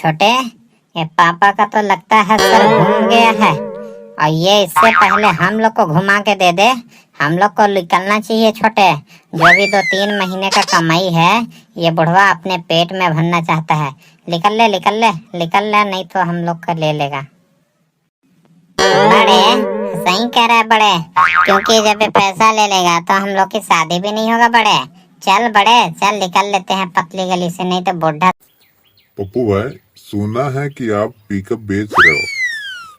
छोटे, ये पापा का तो लगता है सर घूम गया है, और ये इससे पहले हम लोग को घुमा के दे दे। हम लोग को निकलना चाहिए छोटे। जो भी 2-3 महीने का कमाई है ये बुढ़वा अपने पेट में भरना चाहता है। निकल ले निकल ले निकल ले, नहीं तो हम लोग का ले लेगा। बड़े सही कह रहा है बड़े, क्योंकि जब ये पैसा ले लेगा तो हम लोग की शादी भी नहीं होगा। बड़े चल, बड़े चल निकल लेते हैं पतली गली से, नहीं तो बुढ़ा। पप्पू भाई, सुना है कि आप पिकअप बेच रहे हो,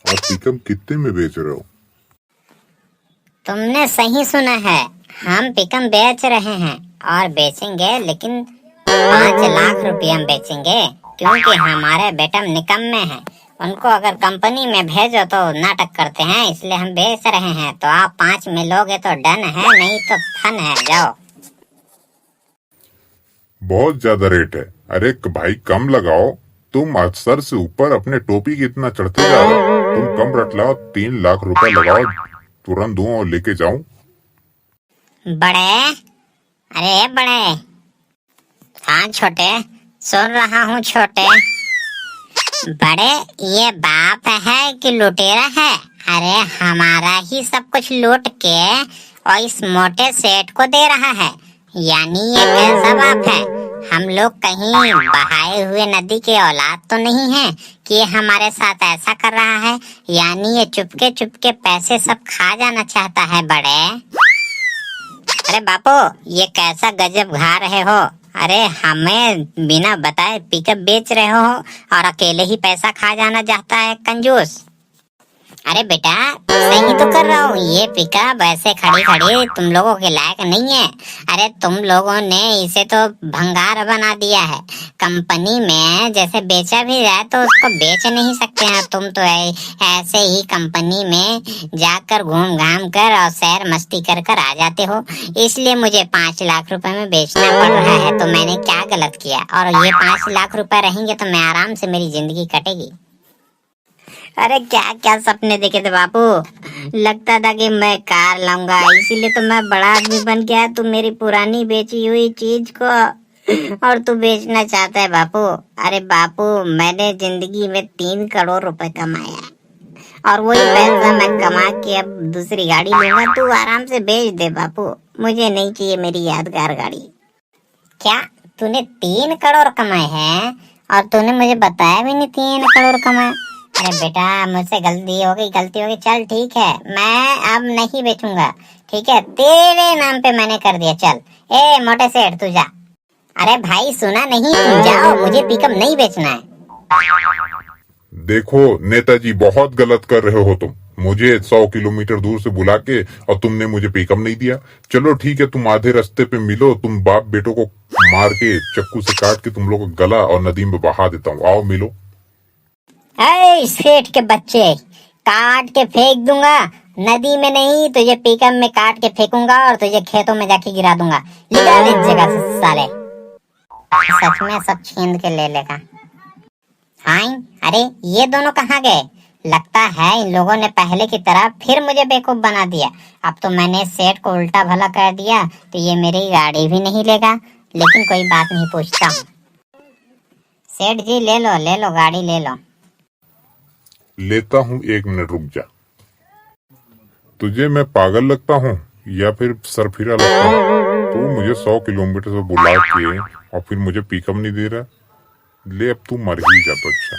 और पिकअप कितने में बेच रहे हो? तुमने सही सुना है, हम पिकअप बेच रहे हैं और बेचेंगे, लेकिन 5 लाख रुपये में बेचेंगे, क्योंकि हमारे बेटा निकम्मे हैं। उनको अगर कंपनी में भेजो तो नाटक करते हैं, इसलिए हम बेच रहे हैं। तो आप 5 में लोगे तो डन है, नहीं तो फन है। जाओ। बहुत ज्यादा रेट है। अरे भाई कम लगाओ, तुम सर से ऊपर अपने टोपी की इतना चढ़ते जा रहे हो। तुम कम रट लाओ, 3 लाख रुपए लगाओ, तुरंत दूं और लेके जाऊं। बड़े, अरे बड़े। हाँ छोटे, सुन रहा हूँ छोटे। बड़े, ये बाप है कि लुटेरा है? अरे हमारा ही सब कुछ लूट के और इस मोटे सेठ को दे रहा है, यानी ये कैसा बाप है? हम लोग कहीं बहाए हुए नदी के औलाद तो नहीं है कि ये हमारे साथ ऐसा कर रहा है? यानी ये चुपके चुपके पैसे सब खा जाना चाहता है। बड़े, अरे बापू, ये कैसा गजब घा रहे हो? अरे हमें बिना बताए पिकअप बेच रहे हो और अकेले ही पैसा खा जाना चाहता है कंजूस। अरे बेटा सही तो कर रहा हूँ, ये पिकअप ऐसे खड़ी खड़ी तुम लोगों के लायक नहीं है। अरे तुम लोगों ने इसे तो भंगार बना दिया है। कंपनी में जैसे बेचा भी जाए तो उसको बेच नहीं सकते हैं। तुम तो ऐसे ही कंपनी में जाकर घूम घाम कर और सैर मस्ती कर कर आ जाते हो, इसलिए मुझे 5 लाख रुपए में बेचना पड़ रहा है। तो मैंने क्या गलत किया? और ये 5 लाख रुपए रहेंगे तो मैं आराम से मेरी जिंदगी कटेगी। अरे क्या क्या सपने देखे थे बापू, लगता था कि मैं कार लाऊंगा, इसीलिए तो मैं बड़ा आदमी बन गया। तू मेरी पुरानी बेची हुई चीज को और तू बेचना चाहता है बापू? अरे बापू, मैंने जिंदगी में 3 करोड़ रुपए कमाया और वही पैसा मैं कमा के अब दूसरी गाड़ी लूंगा। तू आराम से बेच दे बापू, मुझे नहीं चाहिए मेरी यादगार गाड़ी। क्या तूने 3 करोड़ कमाए हैं और तूने मुझे बताया भी नहीं 3 करोड़ कमाए? अरे बेटा मुझसे गलती हो गई। चल ठीक है, मैं अब नहीं बेचूंगा, ठीक है? तेरे नाम पे मैंने कर दिया। चल ए मोटे सेठ तू जा। अरे भाई सुना नहीं, तुम जाओ, मुझे पिकअप नहीं बेचना है। देखो नेताजी, बहुत गलत कर रहे हो तुम। मुझे 100 किलोमीटर दूर से बुला के और तुमने मुझे पिकअप नहीं दिया। चलो ठीक है, तुम आधे रास्ते पे मिलो, तुम बाप बेटों को मार के चक्कू से काट के तुम लोग को गला और नदी में बहा देता हूँ। आओ मिलो। ऐ सेठ के बच्चे, काट के फेंक दूंगा, नदी में नहीं तुझे पिकअप में काट के फेंकूंगा और तुझे खेतों में जाके गिरा दूंगा। निकाल इस जगह से साले। सच में सब छीन के ले लेगा। हाँ, अरे ये दोनों कहाँ गए? लगता है इन लोगों ने पहले की तरह फिर मुझे बेवकूफ बना दिया। अब तो मैंने सेठ को उल्टा भला कर दिया तो ये मेरी गाड़ी भी नहीं लेगा, लेकिन कोई बात नहीं, पूछता हूँ। सेठ जी ले लो गाड़ी ले लो। लेता हूँ, 1 मिनट रुक जा। तुझे मैं पागल लगता हूँ या फिर सरफिरा लगता हूँ? तू मुझे 100 किलोमीटर से बुला के और फिर मुझे पिकअप नहीं दे रहा। ले अब तू मर ही जा तो अच्छा।